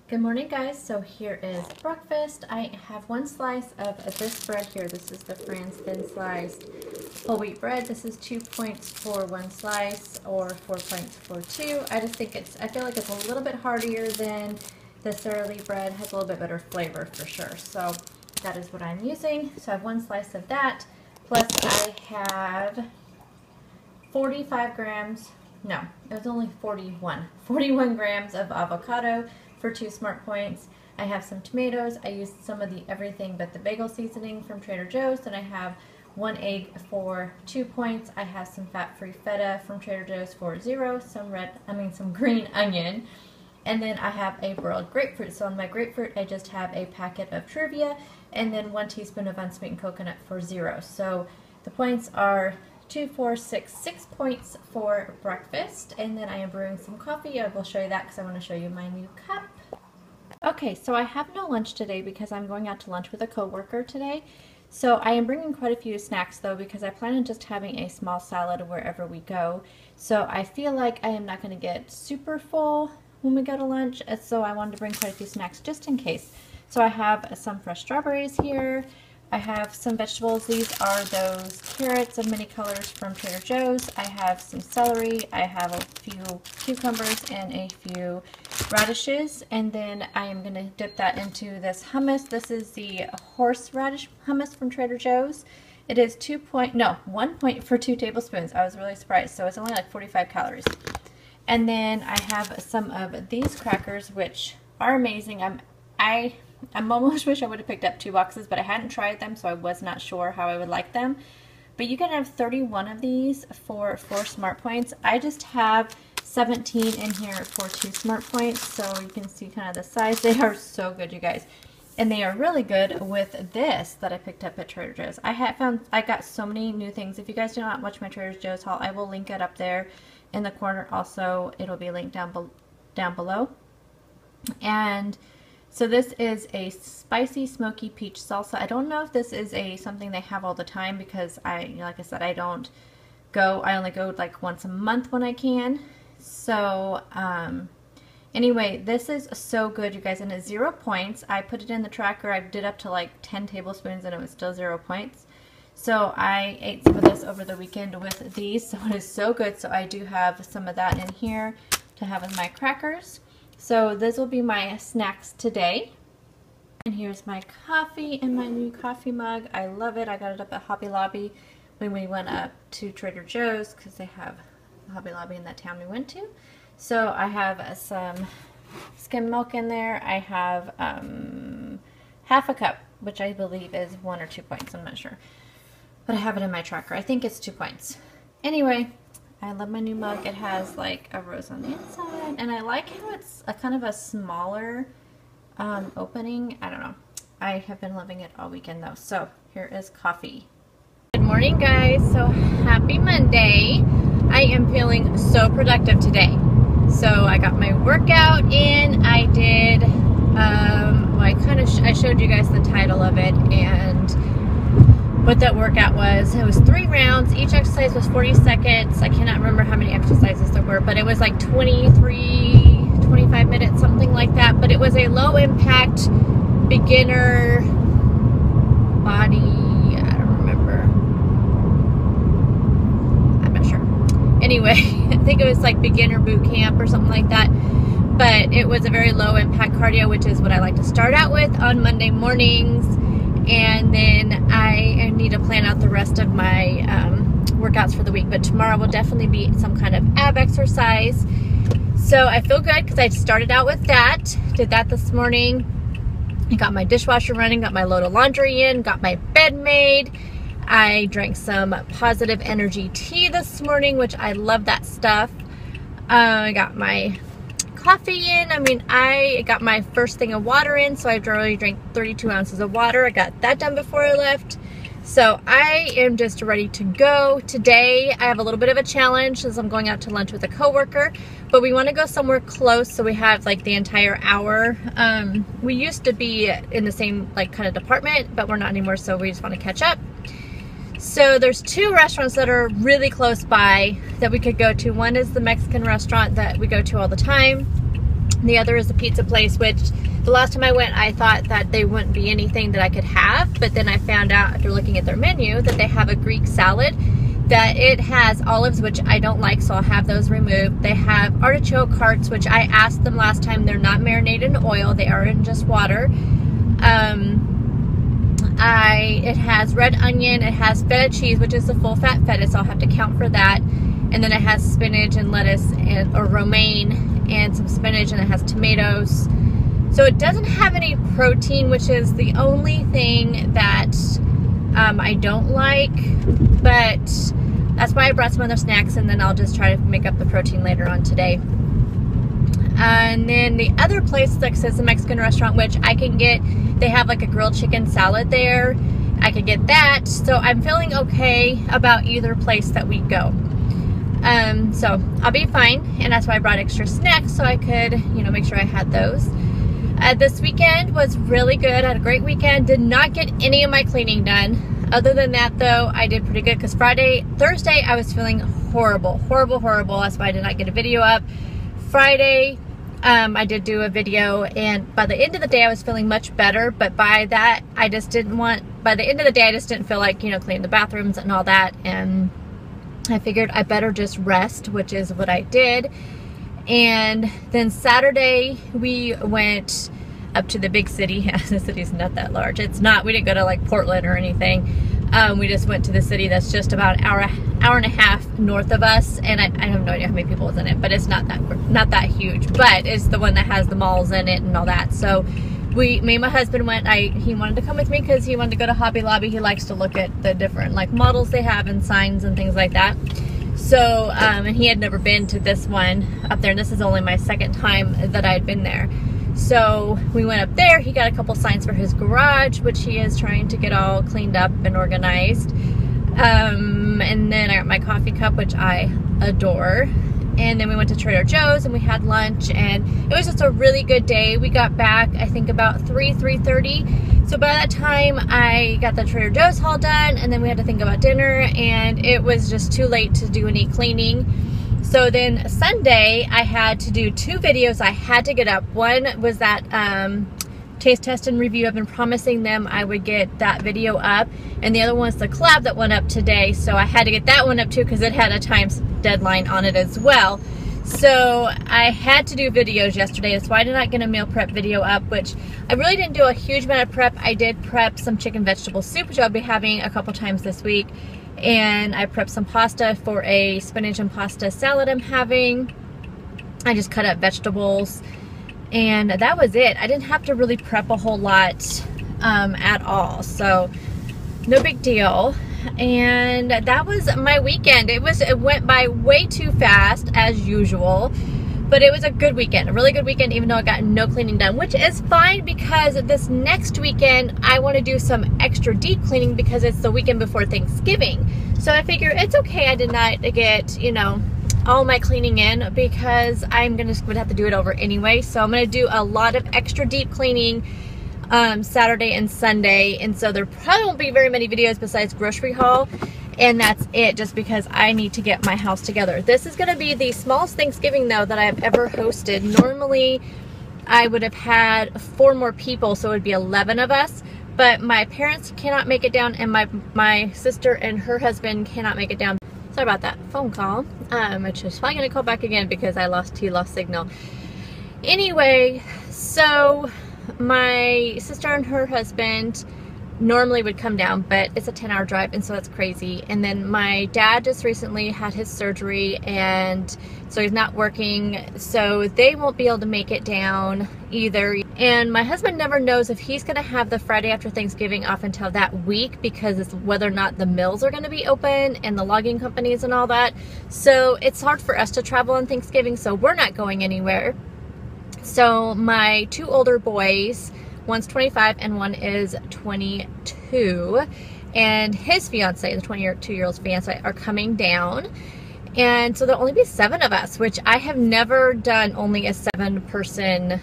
Good morning, guys. So here is breakfast. I have one slice of this bread here. This is the Fran's thin sliced whole wheat bread. This is 2 points for one slice or 4 points for two. I feel like it's a little bit heartier than the Sara Lee bread. Has a little bit better flavor for sure. So that is what I'm using. So I have one slice of that. Plus I have 45 grams. No, it was only 41 grams of avocado for 2 smart points. I have some tomatoes. I used some of the everything but the bagel seasoning from Trader Joe's, and I have 1 egg for 2 points. I have some fat-free feta from Trader Joe's for 0, some green onion, and then I have a broiled grapefruit. So on my grapefruit, I just have a packet of Truvia, and then 1 teaspoon of unsweetened coconut for 0. So the points are 2, 4, 6 points for breakfast, and then I am brewing some coffee. I will show you that because I want to show you my new cup. Okay, so I have no lunch today because I'm going out to lunch with a coworker today. So I am bringing quite a few snacks though because I plan on just having a small salad wherever we go. So I feel like I am not going to get super full when we go to lunch, so I wanted to bring quite a few snacks just in case. So I have some fresh strawberries here. I have some vegetables. These are those carrots of many colors from Trader Joe's. I have some celery. I have a few cucumbers and a few radishes. And then I am going to dip that into this hummus. This is the horseradish hummus from Trader Joe's. It is 1 point for 2 tablespoons. I was really surprised. So it's only like 45 calories. And then I have some of these crackers, which are amazing. I almost wish I would have picked up 2 boxes, but I hadn't tried them, so I was not sure how I would like them. But you can have 31 of these for 4 smart points. I just have 17 in here for 2 smart points, so you can see kind of the size. They are so good, you guys. And they are really good with this that I picked up at Trader Joe's. I got so many new things. If you guys do not watch my Trader Joe's haul, I will link it up there in the corner. Also, it'll be linked down below. And so this is a spicy smoky peach salsa. I don't know if this is something they have all the time because like I said, I only go like once a month when I can. So anyway, this is so good, you guys, and it's 0 points. I put it in the tracker. I did up to like 10 tablespoons and it was still 0 points. So I ate some of this over the weekend with these, so it is so good. So I do have some of that in here to have with my crackers. So this will be my snacks today. And here's my coffee in my new coffee mug. I love it. I got it up at Hobby Lobby when we went up to Trader Joe's because they have a Hobby Lobby in that town we went to. So I have some skim milk in there. I have half a cup, which I believe is 1 or 2 points. I'm not sure. But I have it in my tracker. I think it's 2 points. Anyway, I love my new mug. It has like a rose on the inside, and I like how it's a kind of a smaller opening. I don't know. I have been loving it all weekend though. So here is coffee. Good morning, guys. So happy Monday. I am feeling so productive today. So I got my workout in. I did, I showed you guys the title of it and what that workout was. It was 3 rounds. Each exercise was 40 seconds. I cannot remember how many exercises there were, but it was like 25 minutes, something like that. But it was a low impact beginner body, I don't remember. I'm not sure. Anyway, I think it was like beginner boot camp or something like that. But it was a very low impact cardio, which is what I like to start out with on Monday mornings. And then I need to plan out the rest of my workouts for the week. But tomorrow will definitely be some kind of ab exercise. So I feel good because I started out with that. Did that this morning. I got my dishwasher running, got my load of laundry in, got my bed made. I drank some positive energy tea this morning, which I love that stuff. I got my coffee in. I mean, I got my first thing of water in, so I already drank 32 ounces of water. I got that done before I left. So I am just ready to go. Today, I have a little bit of a challenge since I'm going out to lunch with a coworker, but we want to go somewhere close, so we have like the entire hour. We used to be in the same like kind of department, but we're not anymore, so we just want to catch up. So there's 2 restaurants that are really close by that we could go to. One is the Mexican restaurant that we go to all the time. The other is a pizza place, which the last time I went, I thought that they wouldn't be anything that I could have, but then I found out after looking at their menu that they have a Greek salad, that it has olives, which I don't like, so I'll have those removed. They have artichoke hearts, which I asked them last time. They're not marinated in oil. They are in just water. It has red onion. It has feta cheese, which is the full fat feta, so I'll have to count for that. And then it has spinach and lettuce or romaine and some spinach, and it has tomatoes. So it doesn't have any protein, which is the only thing that I don't like, but that's why I brought some other snacks, and then I'll just try to make up the protein later on today. And then the other place, like says a Mexican restaurant, which I can get, they have like a grilled chicken salad there. I could get that. So I'm feeling okay about either place that we go. So I'll be fine, and that's why I brought extra snacks so I could, you know, make sure I had those. This weekend was really good. I had a great weekend. Did not get any of my cleaning done. Other than that, though, I did pretty good because Thursday, I was feeling horrible. That's why I did not get a video up. Friday, I did do a video, and by the end of the day, I was feeling much better. But by that, by the end of the day, I just didn't feel like, you know, cleaning the bathrooms and all that. And I figured I better just rest, which is what I did. And then Saturday, we went up to the big city. The city's not that large. It's not, we didn't go to like Portland or anything. We just went to the city that's just about an hour and a half north of us. And I have no idea how many people was in it, but it's not that huge. But it's the one that has the malls in it and all that. So me and my husband went. He wanted to come with me because he wanted to go to Hobby Lobby. He likes to look at the different like models they have and signs and things like that. So, and he had never been to this one up there, and this is only my second time that I had been there. So we went up there. He got a couple signs for his garage, which he is trying to get all cleaned up and organized. And then I got my coffee cup, which I adore. And then we went to Trader Joe's and we had lunch, and it was just a really good day. We got back, I think, about 3:30. So by that time, I got the Trader Joe's haul done, and then we had to think about dinner, and it was just too late to do any cleaning. So then Sunday, I had to do 2 videos I had to get up. One was that taste test and review. I've been promising them I would get that video up, and the other one's the collab that went up today. So I had to get that one up too because it had a time deadline on it as well. So I had to do videos yesterday. That's why I did not get a meal prep video up, which I really didn't do a huge amount of prep. I did prep some chicken vegetable soup, which I'll be having a couple times this week. And I prepped some pasta for a spinach and pasta salad I'm having. I just cut up vegetables, and that was it. I didn't have to really prep a whole lot at all, so no big deal. And that was my weekend. It went by way too fast as usual, but it was a good weekend, a really good weekend, even though I got no cleaning done, which is fine because this next weekend I want to do some extra deep cleaning because it's the weekend before Thanksgiving. So I figure it's okay I did not get, you know, all my cleaning in because I'm would have to do it over anyway. So I'm going to do a lot of extra deep cleaning Saturday and Sunday, and so there probably won't be very many videos besides grocery haul, and that's it, just because I need to get my house together. This is going to be the smallest Thanksgiving though that I've ever hosted. Normally I would have had 4 more people, so it would be 11 of us, but my parents cannot make it down, and my sister and her husband cannot make it down. Sorry about that phone call, which is probably going to call back again because he lost signal. Anyway, so my sister and her husband normally would come down, but it's a 10-hour drive, and so that's crazy. And then my dad just recently had his surgery, and so he's not working, so they won't be able to make it down either. And my husband never knows if he's going to have the Friday after Thanksgiving off until that week, because it's whether or not the mills are going to be open and the logging companies and all that. So it's hard for us to travel on Thanksgiving, so we're not going anywhere. So my 2 older boys, one's 25 and one is 22, and his fiance, the 22-year-old's fiance, are coming down. And so there'll only be 7 of us, which I have never done only a 7-person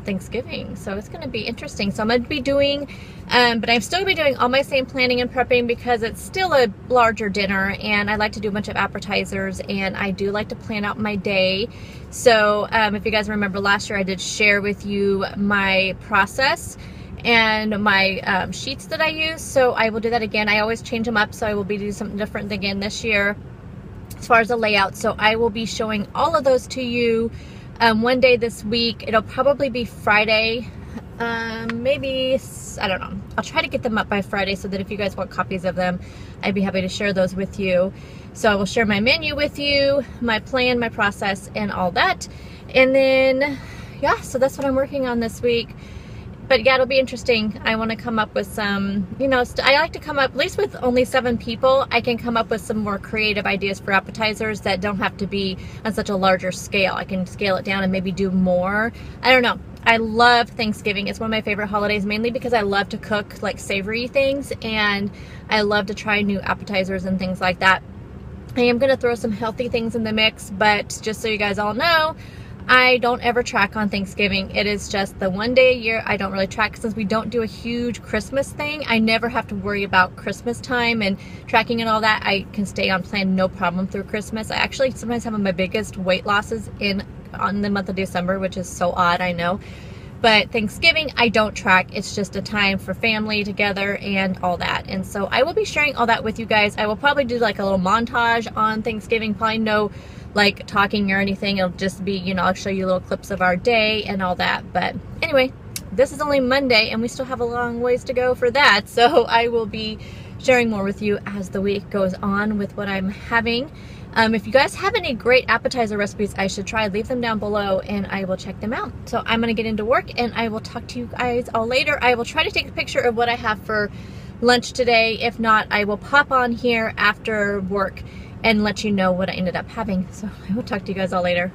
Thanksgiving. So it's going to be interesting. So I'm going to be doing, but I'm still going to be doing all my same planning and prepping because it's still a larger dinner, and I like to do a bunch of appetizers, and I do like to plan out my day. So if you guys remember last year, I did share with you my process and my sheets that I use. So I will do that again. I always change them up, so I will be doing something different again this year as far as the layout. So I will be showing all of those to you one day this week. It'll probably be Friday, maybe, I don't know. I'll try to get them up by Friday so that if you guys want copies of them, I'd be happy to share those with you. So I will share my menu with you, my plan, my process, and all that. And then, yeah, so that's what I'm working on this week. But yeah, it'll be interesting. I want to come up with some, you know, I like to come up, at least with only 7 people, I can come up with some more creative ideas for appetizers that don't have to be on such a larger scale. I can scale it down and maybe do more. I don't know. I love Thanksgiving. It's one of my favorite holidays, mainly because I love to cook like savory things, and I love to try new appetizers and things like that. I am going to throw some healthy things in the mix, but just so you guys all know, I don't ever track on Thanksgiving. It is just the one day a year I don't really track, since we don't do a huge Christmas thing. I never have to worry about Christmas time and tracking and all that. I can stay on plan no problem through Christmas. I actually sometimes have my biggest weight losses on the month of December, which is so odd, I know. But Thanksgiving, I don't track. It's just a time for family together and all that. And so I will be sharing all that with you guys. I will probably do like a little montage on Thanksgiving. Probably no like talking or anything. It'll just be, you know, I'll show you little clips of our day and all that. But anyway, this is only Monday and we still have a long ways to go for that. So I will be sharing more with you as the week goes on with what I'm having. If you guys have any great appetizer recipes I should try, leave them down below and I will check them out. So I'm going to get into work and I will talk to you guys all later. I will try to take a picture of what I have for lunch today. If not, I will pop on here after work and let you know what I ended up having. So I will talk to you guys all later.